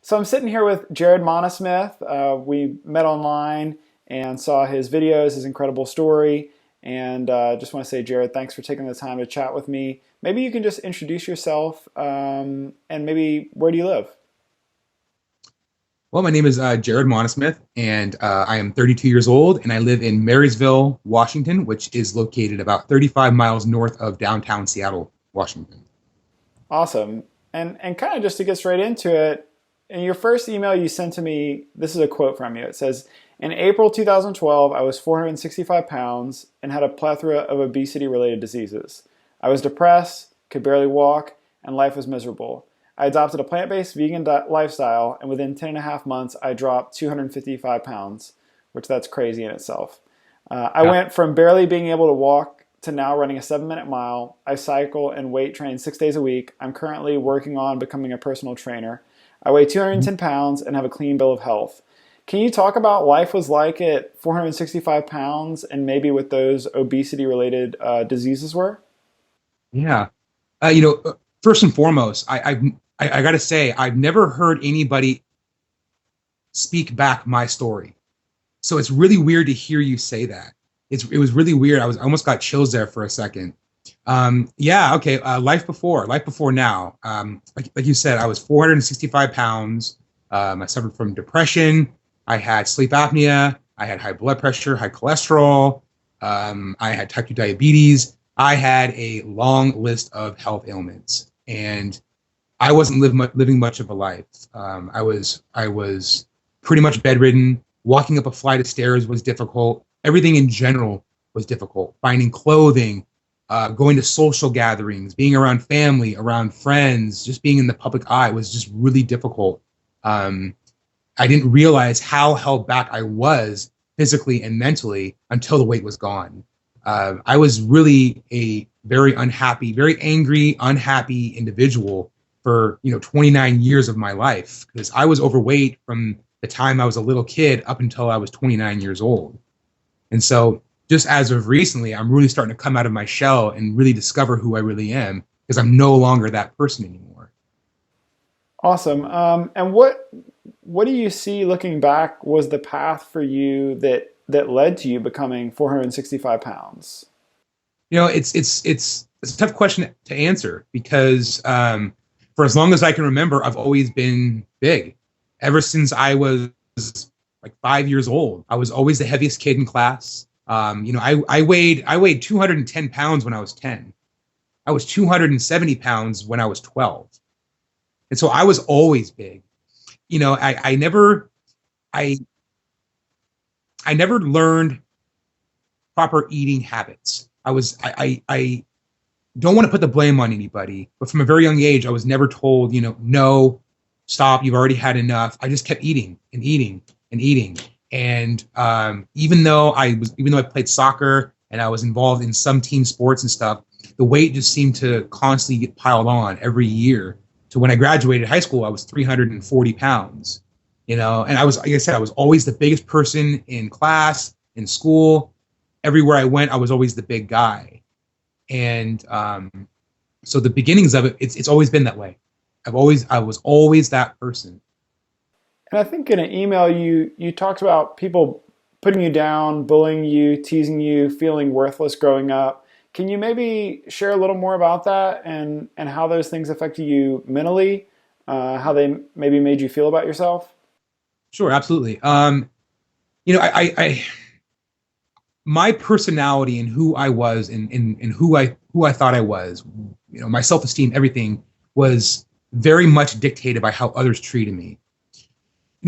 So I'm sitting here with Jared Monesmith. We met online and saw his videos, his incredible story, and just want to say, Jared, thanks for taking the time to chat with me. Maybe you can just introduce yourself and maybe where do you live? Well, my name is Jared Monesmith, and I am 32 years old, and I live in Marysville, Washington, which is located about 35 miles north of downtown Seattle, Washington. Awesome. And kind of just to get straight into it, in your first email you sent to me, this is a quote from you. It says, in April 2012, I was 465 pounds and had a plethora of obesity-related diseases. I was depressed, could barely walk, and life was miserable. I adopted a plant-based vegan lifestyle, and within 10 and a half months, I dropped 255 pounds, which that's crazy in itself. I Yeah. went from barely being able to walk to now running a 7-minute mile. I cycle and weight train 6 days a week. I'm currently working on becoming a personal trainer. I weigh 210 pounds and have a clean bill of health. Can you talk about life was like at 465 pounds and maybe what those obesity-related diseases were? Yeah. First and foremost, I got to say, I've never heard anybody speak back my story. So it's really weird to hear you say that. It was really weird. I almost got chills there for a second. Yeah, okay. Life before now. Like you said, I was 465 pounds. I suffered from depression. I had sleep apnea. I had high blood pressure, high cholesterol. I had type 2 diabetes. I had a long list of health ailments, and I wasn't living much of a life. I was pretty much bedridden. Walking up a flight of stairs was difficult. Everything in general was difficult. Finding clothing, going to social gatherings, being around family, around friends, just being in the public eye was just really difficult. I didn't realize how held back I was physically and mentally until the weight was gone. I was really a very unhappy, very angry, unhappy individual for 29 years of my life because I was overweight from the time I was a little kid up until I was 29 years old. And so just as of recently, I'm really starting to come out of my shell and really discover who I really am because I'm no longer that person anymore. Awesome. And what do you see looking back was the path for you that led to you becoming 465 pounds? It's a tough question to answer because for as long as I can remember, I've always been big. Ever since I was like 5 years old, I was always the heaviest kid in class. I weighed 210 pounds when I was 10. I was 270 pounds when I was 12. And so I was always big. I I never learned proper eating habits. I don't want to put the blame on anybody, but from a very young age, I was never told, no, stop, you've already had enough. I just kept eating and eating and eating. And even though I played soccer and I was involved in some team sports and stuff, the weight just seemed to constantly get piled on every year. So when I graduated high school, I was 340 pounds, and I was, like I said, I was always the biggest person in class, in school. Everywhere I went, I was always the big guy. And so the beginnings of it, it's always been that way. I was always that person. And I think in an email you talked about people putting you down, bullying you, teasing you, feeling worthless growing up. Can you maybe share a little more about that and how those things affected you mentally, how they maybe made you feel about yourself? Sure, absolutely. I my personality and who I was and who I thought I was, my self-esteem, everything was very much dictated by how others treated me.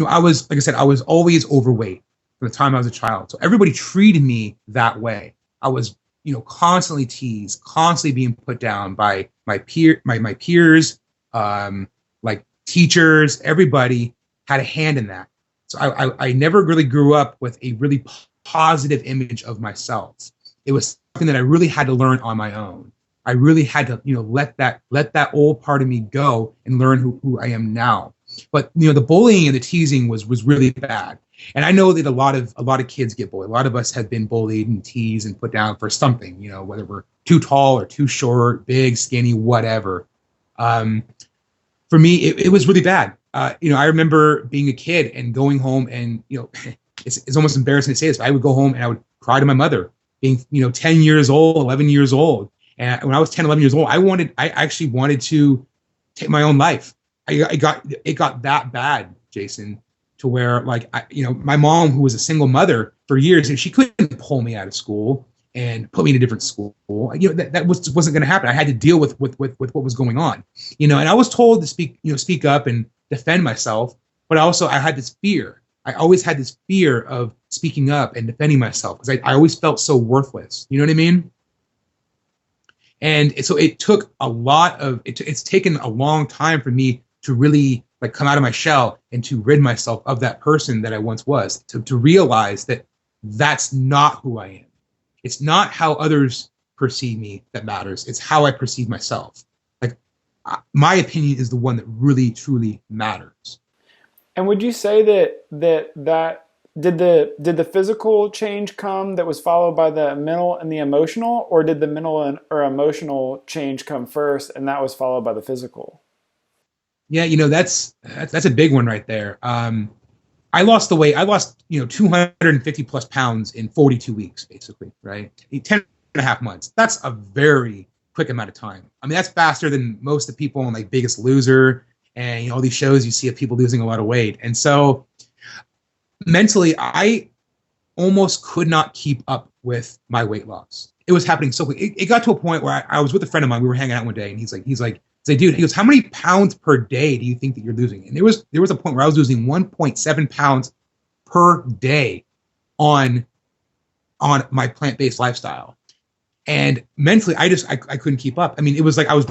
I was, like I said, I was always overweight from the time I was a child. So everybody treated me that way. I was, constantly teased, constantly being put down by my peers, like teachers, everybody had a hand in that. So I never really grew up with a really positive image of myself. It was something that I really had to learn on my own. I really had to, let that old part of me go and learn who I am now. But the bullying and the teasing was really bad. And I know that a lot of kids get bullied. A lot of us have been bullied and teased and put down for something, whether we're too tall or too short, big, skinny, whatever. For me, it was really bad. I remember being a kid and going home and, it's almost embarrassing to say this, but I would go home and I would cry to my mother being, 10 years old, 11 years old. And when I was 10, 11 years old, I actually wanted to take my own life. It got that bad, Jason, to where like, my mom, who was a single mother for years, and she couldn't pull me out of school and put me in a different school. That wasn't going to happen. I had to deal with what was going on, and I was told to speak up and defend myself, but also I had this fear. I always had this fear of speaking up and defending myself because I always felt so worthless. You know what I mean? And so it took a lot of it's taken a long time for me to really like come out of my shell and to rid myself of that person that I once was, to realize that that's not who I am. It's not how others perceive me that matters. It's how I perceive myself. Like my opinion is the one that really truly matters. And would you say that did the physical change come that was followed by the mental and the emotional, or did the mental or emotional change come first and that was followed by the physical? Yeah, that's a big one right there. I lost the weight. I lost 250 plus pounds in 42 weeks, basically, right? 10 and a half months. That's a very quick amount of time. I mean, that's faster than most of the people on like Biggest Loser and all these shows you see of people losing a lot of weight. And so mentally, I almost could not keep up with my weight loss. It was happening so quick. It got to a point where I was with a friend of mine. We were hanging out one day, and he's like, dude, he goes, how many pounds per day do you think that you're losing? And there was a point where I was losing 1.7 pounds per day on my plant-based lifestyle. And mentally, I couldn't keep up. I mean, it was like I was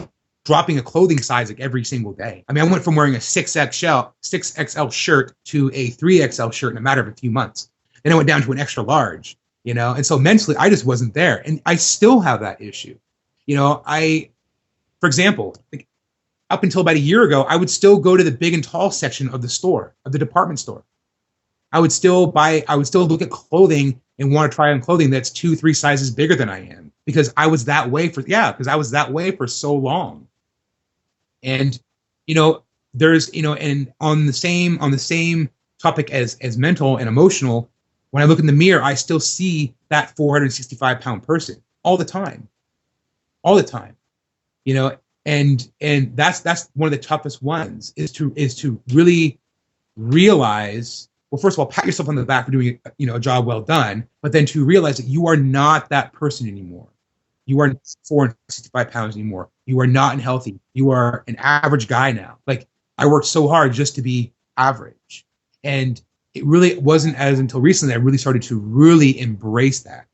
dropping a clothing size like every single day. I mean, I went from wearing a 6XL shirt to a 3XL shirt in a matter of a few months. Then I went down to an extra large, and so mentally I just wasn't there. And I still have that issue. For example, like up until about a year ago, I would still go to the big and tall section of the department store. I would still look at clothing and want to try on clothing that's 2-3 sizes bigger than I am because I was that way for so long. And, there's, and on the same topic as mental and emotional, when I look in the mirror, I still see that 465-pound person all the time, and that's one of the toughest ones is to really realize, well, first of all, pat yourself on the back for doing a job well done, but then to realize that you are not that person anymore. You are 465 pounds anymore. You are not unhealthy. You are an average guy now. Like I worked so hard just to be average, and it really wasn't until recently I really started to really embrace that.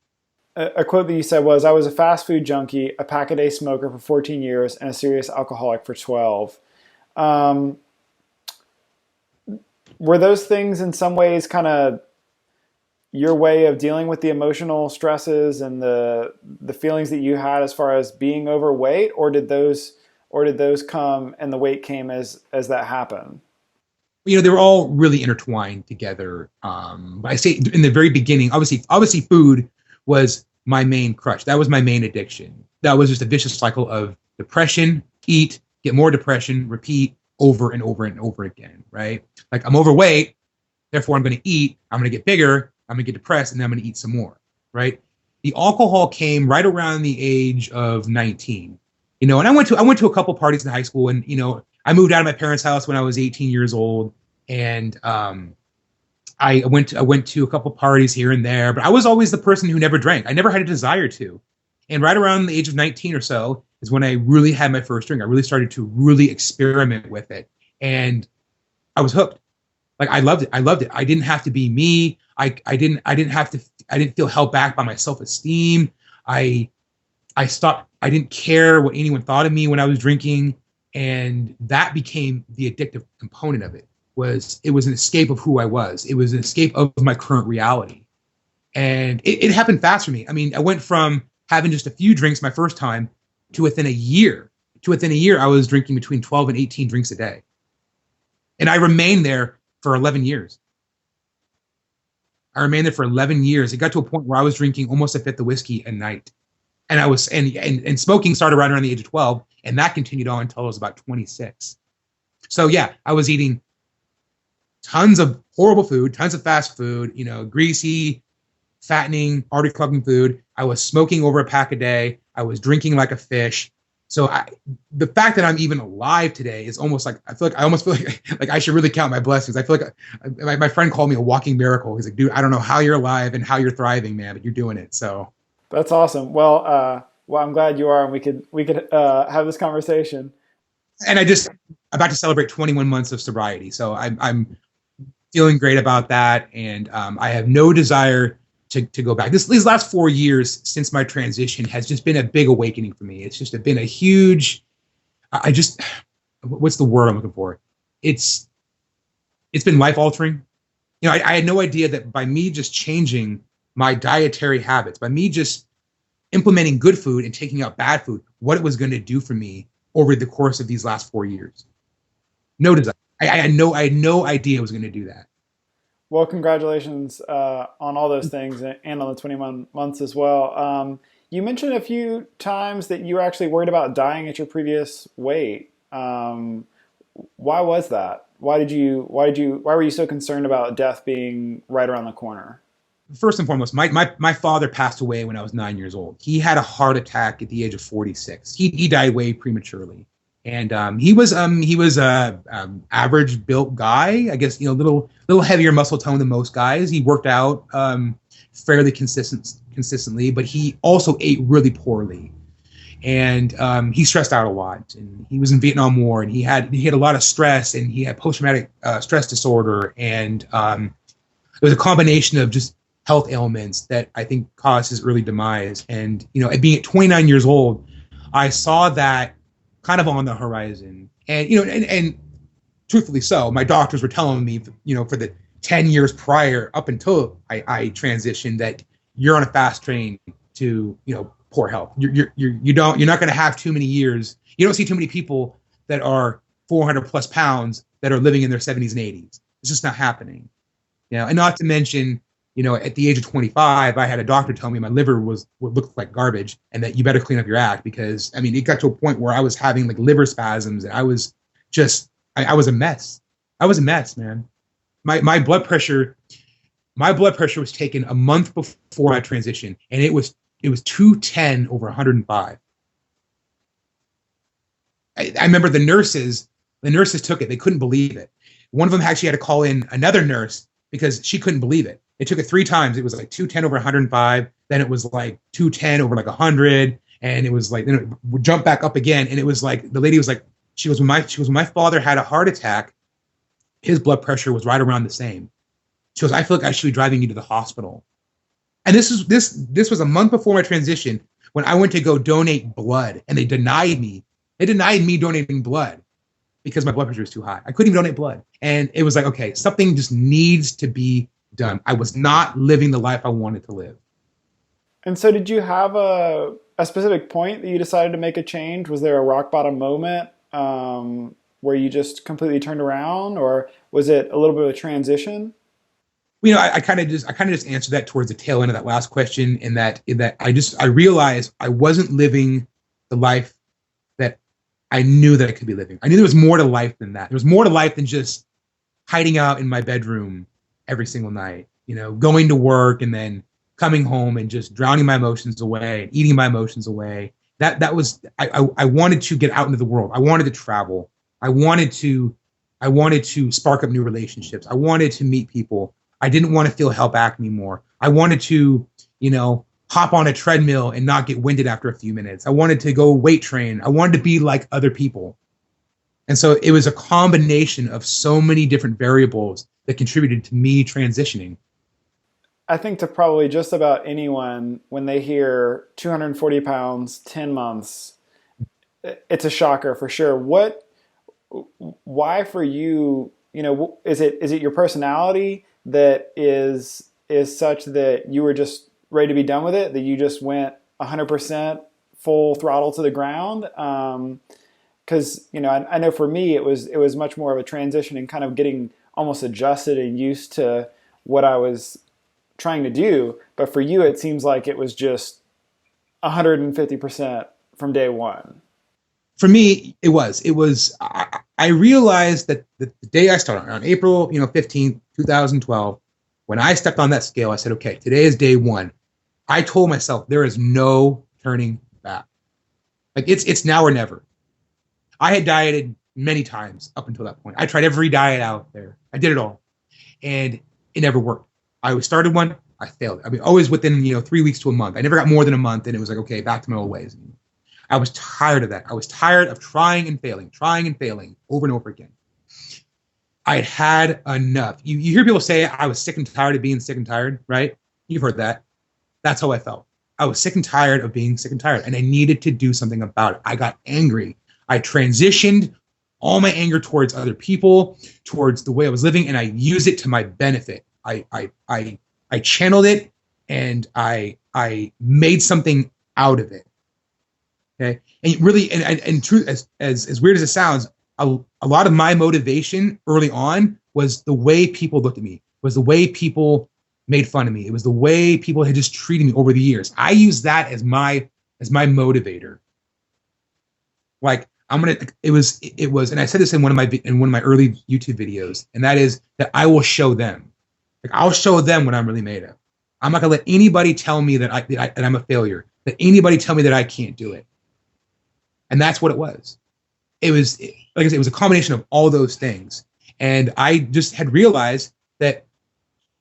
A quote that you said was, I was a fast food junkie, a pack-a-day smoker for 14 years, and a serious alcoholic for 12. Were those things in some ways kind of your way of dealing with the emotional stresses and the feelings that you had as far as being overweight, or did those come and the weight came as that happened? They were all really intertwined together. But I say in the very beginning, obviously food was my main crutch. That was my main addiction. That was just a vicious cycle of depression, eat, get more depression, repeat over and over and over again, right? Like I'm overweight, therefore I'm going to eat, I'm going to get bigger, I'm going to get depressed, and then I'm going to eat some more, right? The alcohol came right around the age of 19. And I went to a couple parties in high school, and I moved out of my parents' house when I was 18 years old, and I went to a couple parties here and there, but I was always the person who never drank. I never had a desire to. And right around the age of 19 or so is when I really had my first drink. I really started to really experiment with it, and I was hooked. Like I loved it. I didn't have to be me. I didn't feel held back by my self-esteem. I stopped. I didn't care what anyone thought of me when I was drinking, and that became the addictive component of it. It was an escape of who I was. It was an escape of my current reality. And it happened fast for me. I mean, I went from having just a few drinks my first time to within a year, I was drinking between 12 and 18 drinks a day. And I remained there for 11 years. It got to a point where I was drinking almost a fifth of whiskey a night. And I was, and smoking started around the age of 12, and that continued on until I was about 26. So yeah, I was eating tons of horrible food, tons of fast food, greasy, fattening, artery clogging food. I was smoking over a pack a day. I was drinking like a fish. So the fact that I'm even alive today is almost like, I almost feel like I should really count my blessings. I feel like my friend called me a walking miracle. He's like, dude, I don't know how you're alive and how you're thriving, man, but you're doing it. So That's awesome. Well, I'm glad you are, and we could have this conversation. and about to celebrate 21 months of sobriety. So I'm feeling great about that. And I have no desire to go back. These last 4 years since my transition has just been a big awakening for me. It's just been a huge, what's the word I'm looking for? It's been life altering. I had no idea that by me just changing my dietary habits, by me just implementing good food and taking out bad food, what it was going to do for me over the course of these last 4 years. No desire. I had no idea it was going to do that. Well, congratulations on all those things and on the 21 months as well. You mentioned a few times that you were actually worried about dying at your previous weight. Why was that? Why were you so concerned about death being right around the corner? First and foremost, my father passed away when I was 9 years old. He had a heart attack at the age of 46. He died way prematurely. And he was a average built guy, I guess, little heavier muscle tone than most guys. He worked out fairly consistently, but he also ate really poorly, and he stressed out a lot. And he was in Vietnam War, and he had a lot of stress, and he had post traumatic stress disorder, and it was a combination of just health ailments that I think caused his early demise. And being at 29 years old, I saw that kind of on the horizon. And, and truthfully so, my doctors were telling me, for the 10 years prior, up until I transitioned, that you're on a fast train to, poor health. You're not going to have too many years. You don't see too many people that are 400 plus pounds that are living in their 70s and 80s. It's just not happening. And not to mention, at the age of 25, I had a doctor tell me my liver looked like garbage, and that you better clean up your act, because it got to a point where I was having like liver spasms, and I was I was a mess. I was a mess, man. My blood pressure was taken a month before my transition, and it was 210 over 105. I remember the nurses took it. They couldn't believe it. One of them actually had to call in another nurse because she couldn't believe it. It took it 3 times. It was like 210 over 105. Then it was like 210 over like 100. And it was like, then it would jump back up again. And it was like, the lady was like, when my father had a heart attack, his blood pressure was right around the same. She goes, I feel like I should be driving you to the hospital. And this was a month before my transition, when I went to go donate blood, and they denied me. They denied me donating blood because my blood pressure was too high. I couldn't even donate blood. And it was like, okay, something just needs to be done. I was not living the life I wanted to live. And so did you have a specific point that you decided to make a change? Was there a rock bottom moment where you just completely turned around, or was it a little bit of a transition? I kind of just answered that towards the tail end of that last question, in that I realized I wasn't living the life that I knew that I could be living. I knew there was more to life than that. There was more to life than just hiding out in my bedroom every single night, going to work and then coming home and just drowning my emotions away and eating my emotions away. That was, I wanted to get out into the world. I wanted to travel. I wanted to spark up new relationships. I wanted to meet people. I didn't want to feel held back anymore. I wanted to, hop on a treadmill and not get winded after a few minutes. I wanted to go weight train. I wanted to be like other people. And so it was a combination of so many different variables that contributed to me transitioning. I think to probably just about anyone, when they hear 240 pounds, 10 months, it's a shocker for sure. Why for you, is it your personality that is such that you were just ready to be done with it, that you just went 100% full throttle to the ground? Because I know for me it was much more of a transition and kind of getting almost adjusted and used to what I was trying to do. But for you, it seems like it was just 150% from day one. For me, it was. I realized that the day I started, on April 15th, 2012, when I stepped on that scale, I said, okay, today is day one. I told myself there is no turning back. Like it's now or never. I had dieted many times up until that point. I tried every diet out there. I did it all, and it never worked. I started one, I failed. I mean, always within 3 weeks to a month. I never got more than a month, and it was like, okay, back to my old ways. I was tired of that. I was tired of trying and failing over and over again. I had enough. You hear people say I was sick and tired of being sick and tired, right? You've heard that. That's how I felt. I was sick and tired of being sick and tired, and I needed to do something about it. I got angry. I transitioned all my anger towards other people, towards the way I was living, and I used it to my benefit. I channeled it, and I made something out of it. Okay, and really, and truth, as weird as it sounds, a lot of my motivation early on was the way people looked at me, was the way people made fun of me. It was the way people had just treated me over the years. I used that as my motivator. Like it was, and I said this in one of my early YouTube videos, and that is that I will show them. Like I'll show them what I'm really made of. I'm not gonna let anybody tell me that I'm a failure. That anybody tell me that I can't do it. And that's what it was. It was, like I said, it was a combination of all those things. And I just had realized that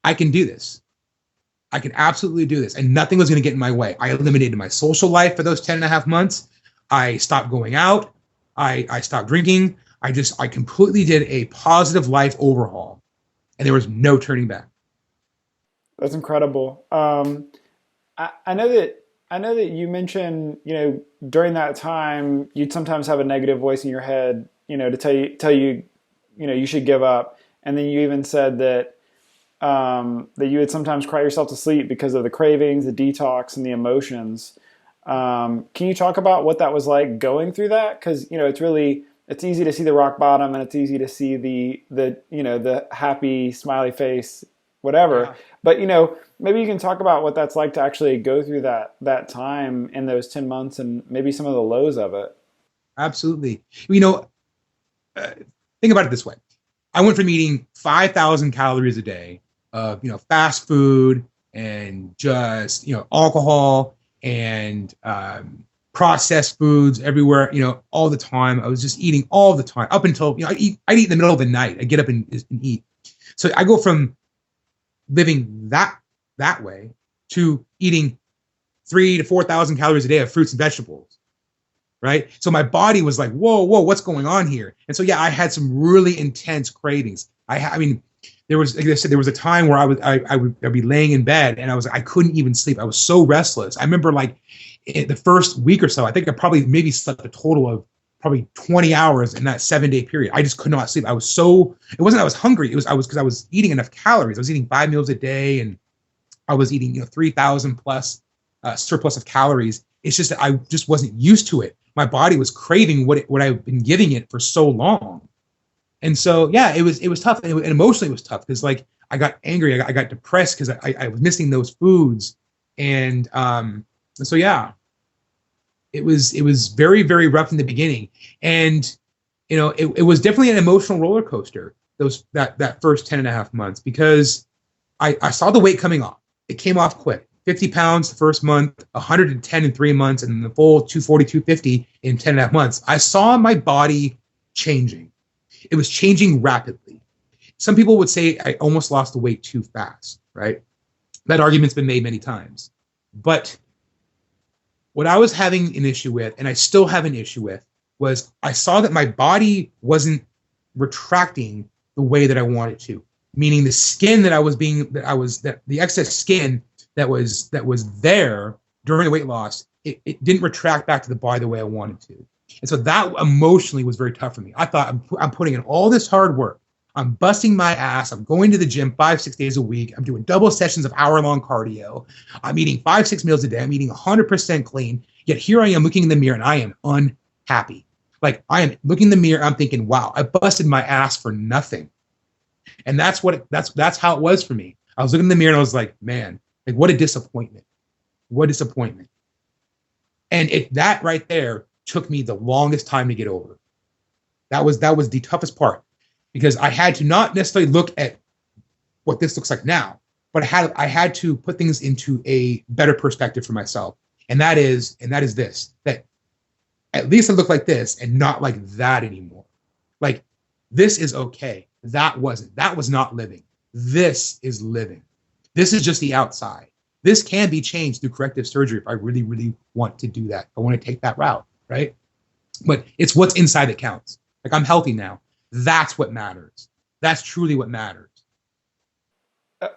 I can do this. I can absolutely do this. And nothing was going to get in my way. I eliminated my social life for those 10 and a half months. I stopped going out. I stopped drinking. I completely did a positive life overhaul. And there was no turning back. That's incredible. I know that you mentioned, during that time, you'd sometimes have a negative voice in your head, to tell you, you should give up. And then you even said that that you would sometimes cry yourself to sleep because of the cravings, the detox, and the emotions. Can you talk about what that was like going through that? Because it's easy to see the rock bottom, and it's easy to see the happy smiley face, whatever. Yeah. But maybe you can talk about what that's like to actually go through that time in those 10 months, and maybe some of the lows of it. Absolutely. Think about it this way. I went from eating 5,000 calories a day of, fast food and just, alcohol and processed foods everywhere, all the time. I was just eating all the time up until, I'd eat in the middle of the night. I'd get up and eat. So I go from living that way to eating 3,000 to 4,000 calories a day of fruits and vegetables. Right. So my body was like, whoa, what's going on here? And so, yeah, I had some really intense cravings. I mean, there was, like I said, there was a time where I'd be laying in bed and I couldn't even sleep. I was so restless. I remember like the first week or so, I think I probably maybe slept a total of probably 20 hours in that 7-day period. I just could not sleep. It wasn't that I was hungry. Because I was eating enough calories. I was eating 5 meals a day, and I was eating, 3,000 plus surplus of calories. It's just that I just wasn't used to it. My body was craving what I've been giving it for so long. And so, yeah, it was tough. And emotionally it was tough because, like, I got angry. I got depressed because I was missing those foods. And so, yeah, it was very, very rough in the beginning. And, it was definitely an emotional roller coaster, that first 10 and a half months, because I saw the weight coming off. It came off quick. 50 pounds the first month, 110 in 3 months, and then the full 240, 250 in 10 and a half months. I saw my body changing. It was changing rapidly. Some people would say I almost lost the weight too fast, right? That argument's been made many times. But what I was having an issue with, and I still have an issue with, was I saw that my body wasn't retracting the way that I wanted to. Meaning the skin that the excess skin that was there during the weight loss, it didn't retract back to the body the way I wanted to. And so that emotionally was very tough for me. I thought, I'm putting in all this hard work. I'm busting my ass. I'm going to the gym 5-6 days a week. I'm doing double sessions of hour-long cardio. I'm eating 5-6 meals a day. I'm eating 100% clean. Yet here I am looking in the mirror and I am unhappy. Like, I am looking in the mirror. I'm thinking, wow, I busted my ass for nothing. And that's how it was for me. I was looking in the mirror and I was like, man, like, what a disappointment. What disappointment. And that right there took me the longest time to get over. That was the toughest part, because I had to not necessarily look at what this looks like now, but I had to put things into a better perspective for myself. And that is this, that at least I look like this and not like that anymore. Like, this is okay. That wasn't. That was not living. This is living. This is just the outside. This can be changed through corrective surgery if I really, really want to do that. I want to take that route, right? But it's what's inside that counts. Like, I'm healthy now. That's what matters. That's truly what matters.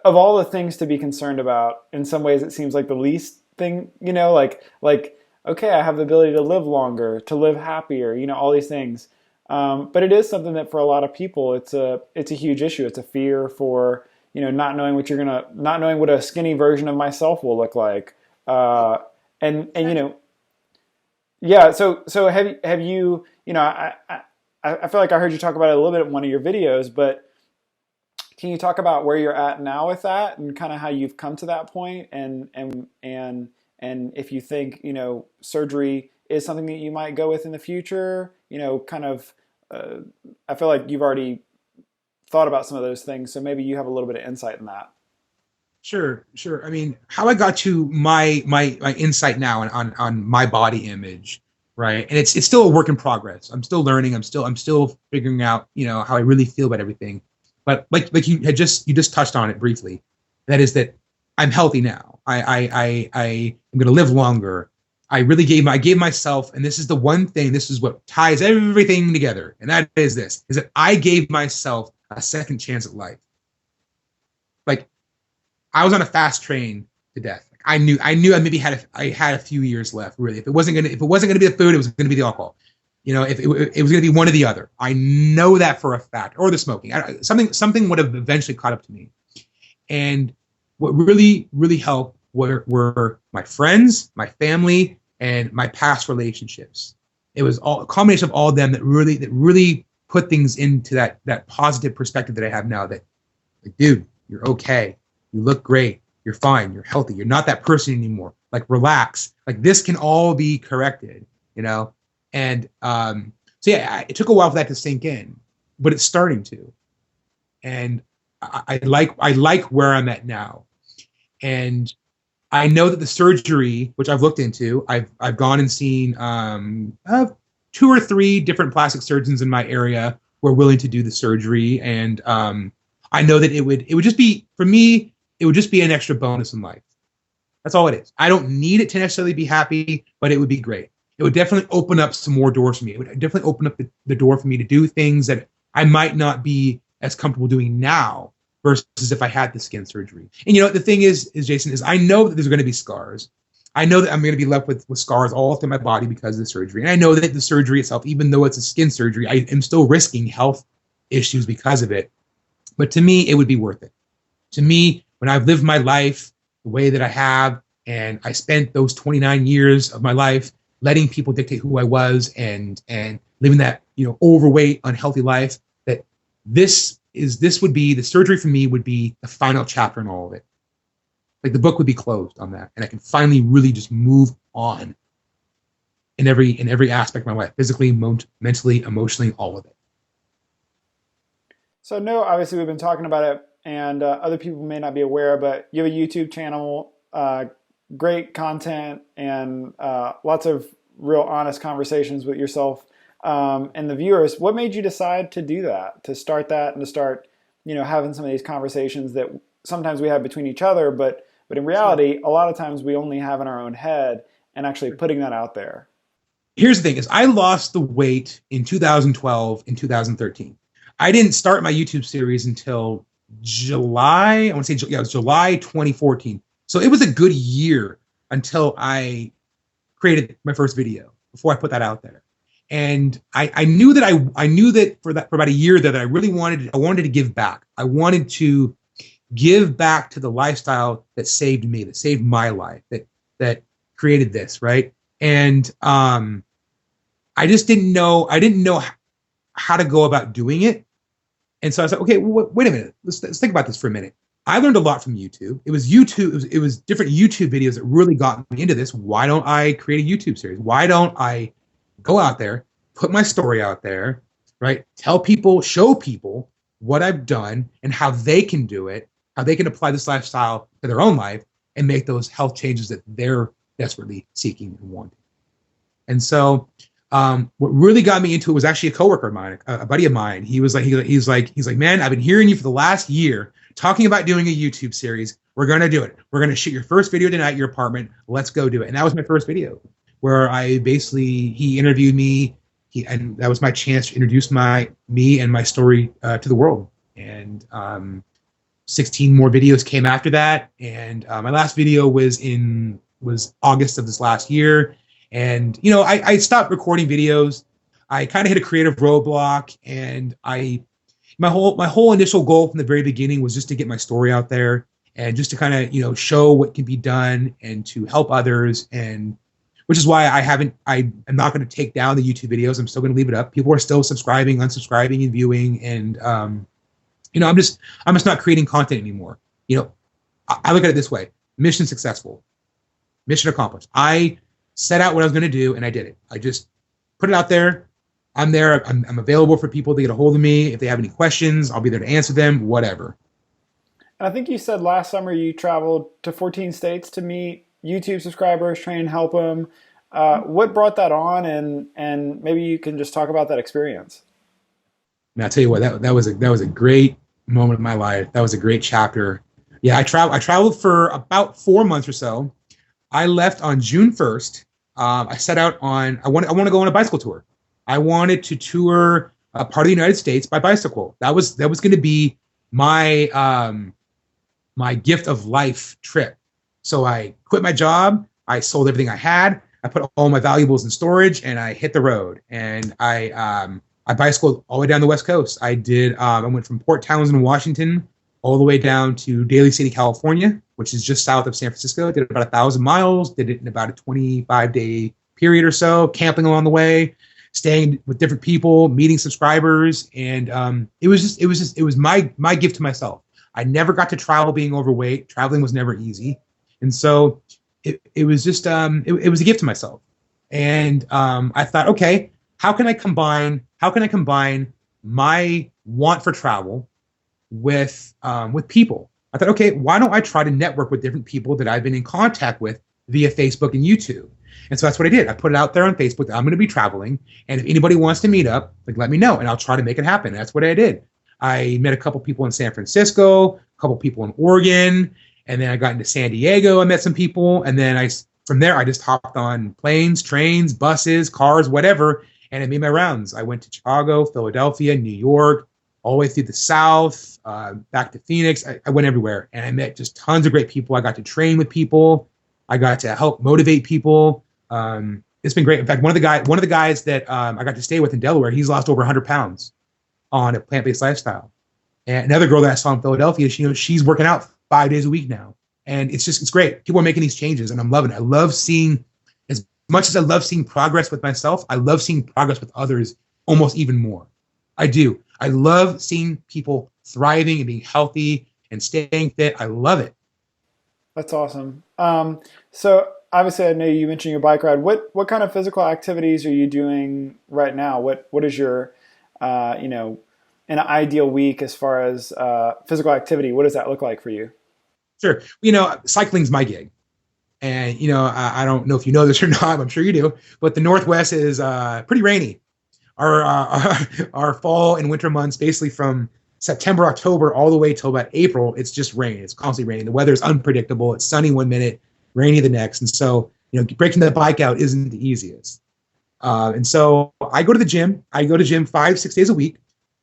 Of all the things to be concerned about, in some ways it seems like the least thing, like okay, I have the ability to live longer, to live happier, all these things. But it is something that for a lot of people, it's a huge issue. It's a fear for, not knowing not knowing what a skinny version of myself will look like. And yeah. So have you, I feel like I heard you talk about it a little bit in one of your videos, but can you talk about where you're at now with that and kind of how you've come to that point, and if you think, surgery is something that you might go with in the future, I feel like you've already thought about some of those things, so maybe you have a little bit of insight in that. Sure. I mean, how I got to my insight now on my body image, right? And it's still a work in progress. I'm still learning. I'm still figuring out, how I really feel about everything. But like you just touched on it briefly, that is that I'm healthy now. I'm going to live longer. I gave myself, and this is the one thing, this is what ties everything together, and that is that I gave myself a second chance at life. Like, I was on a fast train to death. Like, I knew I maybe had a few years left, really. If it wasn't gonna be the food, it was gonna be the alcohol. If it was going to be one or the other. I know that for a fact. Or the smoking. Something would have eventually caught up to me. And what really, really helped were my friends, my family, and my past relationships. It was a combination of all of them that really put things into that positive perspective that I have now, that, like, dude, you're okay. You look great. You're fine. You're healthy. You're not that person anymore. Like, relax. Like, this can all be corrected, And so yeah, it took a while for that to sink in, but it's starting to. And I like where I'm at now. And I know that the surgery, which I've looked into, I've gone and seen 2 or 3 different plastic surgeons in my area who are willing to do the surgery. And I know that it would just be, for me, it would just be an extra bonus in life. That's all it is. I don't need it to necessarily be happy, but it would be great. It would definitely open up some more doors for me. It would definitely open up the door for me to do things that I might not be as comfortable doing now versus if I had the skin surgery. And the thing is Jason, is I know that there's going to be scars. I know that I'm going to be left with scars all through my body because of the surgery. And I know that the surgery itself, even though it's a skin surgery, I am still risking health issues because of it. But to me, it would be worth it. To me, when I've lived my life the way that I have, and I spent those 29 years of my life letting people dictate who I was and living that, overweight, unhealthy life, that this would be, the surgery for me would be the final chapter in all of it. Like, the book would be closed on that, and I can finally really just move on in every aspect of my life, physically, mentally, emotionally, all of it. So no, obviously we've been talking about it, and other people may not be aware, but you have a YouTube channel, great content, and lots of real honest conversations with yourself and the viewers. What made you decide to do that, to start that, and to start, having some of these conversations that sometimes we have between each other, but in reality, a lot of times we only have in our own head, and actually putting that out there? Here's the thing: is I lost the weight in 2012 and 2013. I didn't start my YouTube series until July. I want to say, it was July 2014. So it was a good year until I created my first video, before I put that out there. And I knew that for about a year that I really wanted to give back. I wanted to give back to the lifestyle that saved me, that saved my life, that created this, right? And I just didn't know how to go about doing it. And so I was like, okay, wait a minute. Let's think about this for a minute. I learned a lot from YouTube. It was different YouTube videos that really got me into this. Why don't I create a YouTube series? Why don't I go out there, put my story out there, right? Tell people, show people what I've done and how they can do it, how they can apply this lifestyle to their own life and make those health changes that they're desperately seeking and wanting. And so what really got me into it was actually a coworker of mine, a buddy of mine. He was like, he's like, man, I've been hearing you for the last year talking about doing a YouTube series. We're going to do it. We're going to shoot your first video tonight at your apartment. Let's go do it. And that was my first video where he interviewed me. And that was my chance to introduce me and my story to the world. And 16 more videos came after that. And my last video was August of this last year. And, you know, I stopped recording videos. I kind of hit a creative roadblock, and my whole initial goal from the very beginning was just to get my story out there and just to kind of, you know, show what can be done and to help others. And which is why I'm not going to take down the YouTube videos. I'm still going to leave it up. People are still subscribing, unsubscribing, and viewing. And, you know, I'm just not creating content anymore. You know, I look at it this way: mission successful, mission accomplished. I set out what I was going to do, and I did it. I just put it out there. I'm there. I'm available for people to get a hold of me. If they have any questions, I'll be there to answer them, whatever. And I think you said last summer you traveled to 14 states to meet YouTube subscribers, train and help them. What brought that on, and maybe you can just talk about that experience. And I'll tell you what, that was a great moment in my life. That was a great chapter. Yeah, I traveled for about 4 months or so. I left on June 1st. I set out on I want to go on a bicycle tour. I wanted to tour a part of the United States by bicycle. That was going to be my my gift of life trip. So I quit my job. I sold everything I had. I put all my valuables in storage, and I hit the road. And I bicycled all the way down the West Coast. I went from Port Townsend, Washington, all the way down to Daly City, California, which is just south of San Francisco. Did about 1,000 miles. Did it in about a 25-day period or so, camping along the way, staying with different people, meeting subscribers, and it was my gift to myself. I never got to travel being overweight. Traveling was never easy. And so it was just it was a gift to myself. And I thought, okay, how can I combine my want for travel with people? I thought, okay, why don't I try to network with different people that I've been in contact with via Facebook and YouTube? And so that's what I did. I put it out there on Facebook that I'm going to be traveling, and if anybody wants to meet up, like, let me know, and I'll try to make it happen. And that's what I did. I met a couple people in San Francisco, a couple people in Oregon, and then I got into San Diego. I met some people, and then from there I just hopped on planes, trains, buses, cars, whatever, and I made my rounds. I went to Chicago, Philadelphia, New York, all the way through the South, back to Phoenix. I went everywhere, and I met just tons of great people. I got to train with people. I got to help motivate people. It's been great. In fact, one of the guys that I got to stay with in Delaware, he's lost over 100 pounds on a plant-based lifestyle. And another girl that I saw in Philadelphia, she's working out 5 days a week now. And it's great. People are making these changes, and I'm loving it. I love seeing, as much as I love seeing progress with myself, I love seeing progress with others almost even more. I do. I love seeing people thriving and being healthy and staying fit. I love it. That's awesome. So obviously, I know you mentioned your bike ride. What kind of physical activities are you doing right now? What is your, an ideal week as far as physical activity? What does that look like for you? Sure. Cycling's my gig. And, I don't know if you know this or not. I'm sure you do. But the Northwest is pretty rainy. Our fall and winter months, basically from September, October, all the way till about April, it's just rain. It's constantly raining. The weather is unpredictable. It's sunny one minute, rainy the next. And so, breaking that bike out isn't the easiest. And so I go to the gym. I go to gym 5-6 days a week.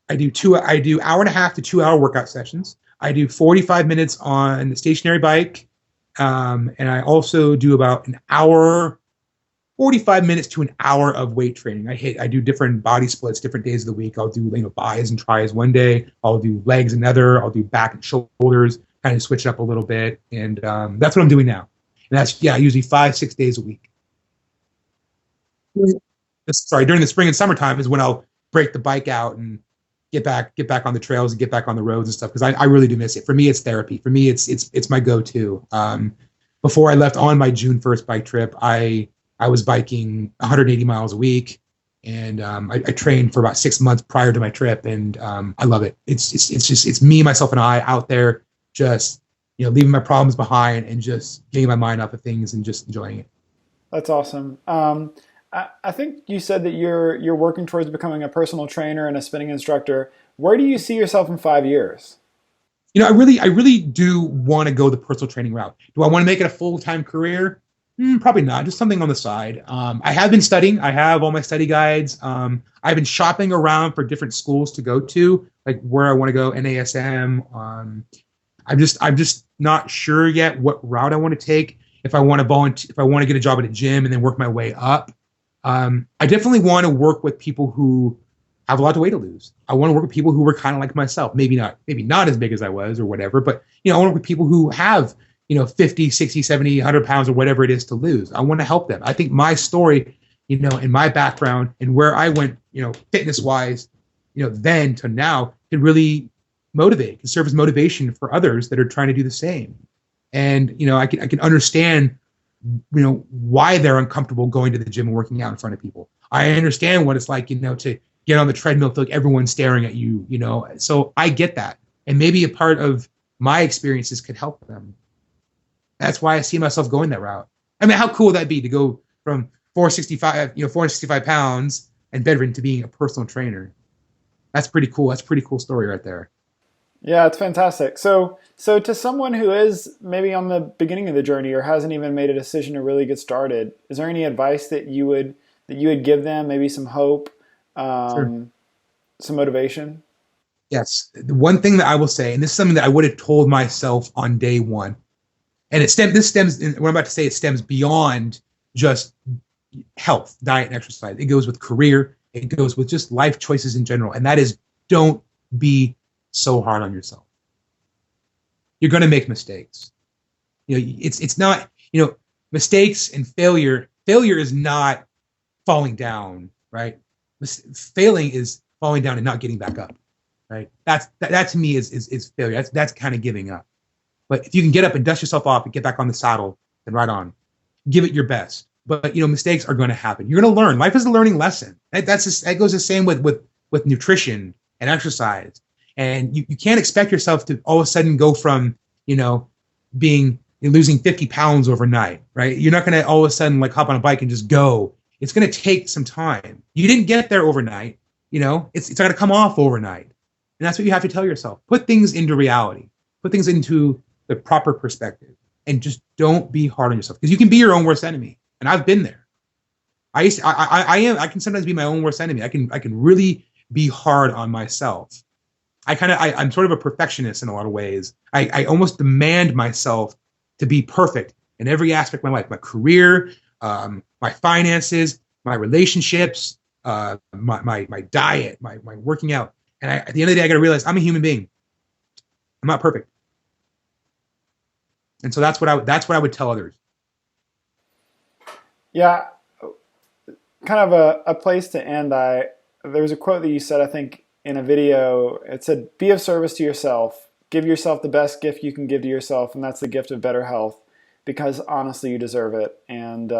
I do 1.5 to 2 hour workout sessions. I do 45 minutes on the stationary bike. And I also do about an hour, 45 minutes to an hour of weight training. I do different body splits, different days of the week. I'll do bis and tries one day. I'll do legs another. I'll do back and shoulders, kind of switch it up a little bit. And that's what I'm doing now. And that's, usually 5-6 days a week. During the spring and summertime is when I'll break the bike out and get back on the trails and get back on the roads and stuff, because I really do miss it. For me, it's therapy. For me, it's my go-to. Before I left on my June 1st bike trip, I was biking 180 miles a week. And I trained for about 6 months prior to my trip, and I love it. It's me, myself, and I out there, just leaving my problems behind and just getting my mind off of things and just enjoying it. That's awesome. I think you said that you're working towards becoming a personal trainer and a spinning instructor. Where do you see yourself in 5 years? I really do want to go the personal training route. Do I want to make it a full-time career? Probably not. Just something on the side. I have been studying. I have all my study guides. I've been shopping around for different schools to go to, like where I want to go, NASM. I'm just not sure yet what route I want to take. If I want to volunteer, if I want to get a job at a gym and then work my way up. I definitely want to work with people who have a lot of weight to lose. I want to work with people who were kind of like myself, maybe not as big as I was or whatever, but I want to work with people who have 50, 60, 70, 100 pounds or whatever it is to lose. I want to help them. I think my story, and my background and where I went, fitness wise, then to now can really can serve as motivation for others that are trying to do the same. And, I can understand, why they're uncomfortable going to the gym and working out in front of people. I understand what it's like, to get on the treadmill, feel like everyone's staring at you, so I get that. And maybe a part of my experiences could help them. That's why I see myself going that route. I mean, how cool would that be to go from 465 pounds and bedridden to being a personal trainer? That's pretty cool. That's a pretty cool story right there. Yeah, it's fantastic. So to someone who is maybe on the beginning of the journey or hasn't even made a decision to really get started, is there any advice that you would give them? Maybe some hope, Sure. some motivation? Yes. The one thing that I will say, and this is something that I would have told myself on day one, and what I'm about to say, it stems beyond just health, diet, and exercise. It goes with career. It goes with just life choices in general. And that is, don't be so hard on yourself. You're going to make mistakes. It's not, mistakes and failure. Failure is not falling down, right? Failing is falling down and not getting back up, right? That to me is failure. That's kind of giving up. But if you can get up and dust yourself off and get back on the saddle, then right on. Give it your best. But mistakes are going to happen. You're going to learn. Life is a learning lesson. That goes the same with nutrition and exercise. And you can't expect yourself to all of a sudden go from losing 50 pounds overnight, right? You're not going to all of a sudden like hop on a bike and just go. It's going to take some time. You didn't get there overnight. It's not going to come off overnight. And that's what you have to tell yourself. Put things into reality. Put things into the proper perspective, and just don't be hard on yourself, because you can be your own worst enemy. And I've been there. I can sometimes be my own worst enemy. I can really be hard on myself. I'm sort of a perfectionist in a lot of ways. I almost demand myself to be perfect in every aspect of my life, my career, my finances, my relationships, my diet, my working out. And at the end of the day, I got to realize I'm a human being. I'm not perfect. And so that's what I would tell others. Yeah, kind of a place to end. There was a quote that you said, I think, in a video. It said, "Be of service to yourself. Give yourself the best gift you can give to yourself, and that's the gift of better health, because honestly, you deserve it." And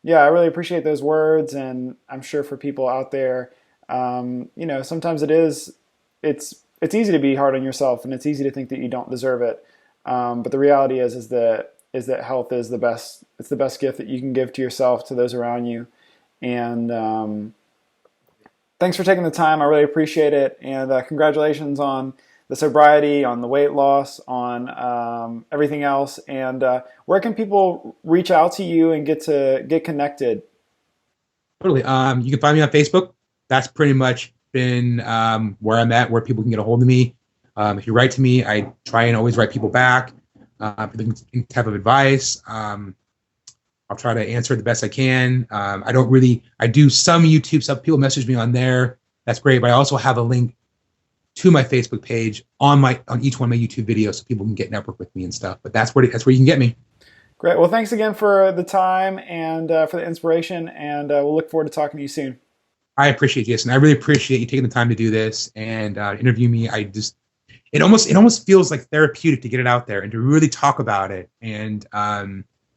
yeah, I really appreciate those words, and I'm sure for people out there, sometimes it's easy to be hard on yourself, and it's easy to think that you don't deserve it. But the reality is that health is the best. It's the best gift that you can give to yourself, to those around you. And thanks for taking the time. I really appreciate it. And congratulations on the sobriety, on the weight loss, on everything else. And where can people reach out to you and get connected? Totally. You can find me on Facebook. That's pretty much been where I'm at, where people can get a hold of me. If you write to me, I try and always write people back. Any type of advice. I'll try to answer it the best I can. I do some YouTube stuff. People message me on there. That's great. But I also have a link to my Facebook page on each one of my YouTube videos, so people can get network with me and stuff. But that's where you can get me. Great. Well, thanks again for the time and for the inspiration. And we'll look forward to talking to you soon. I appreciate you, Jason. I really appreciate you taking the time to do this and interview me. It almost feels like therapeutic to get it out there and to really talk about it. And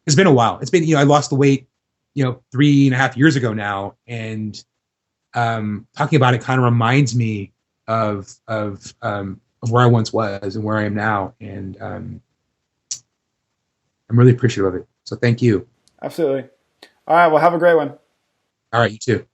it's been a while. It's been, I lost the weight, 3.5 years ago now. And talking about it kind of reminds me of where I once was and where I am now, and I'm really appreciative of it. So thank you. Absolutely. All right. Well, have a great one. All right, you too.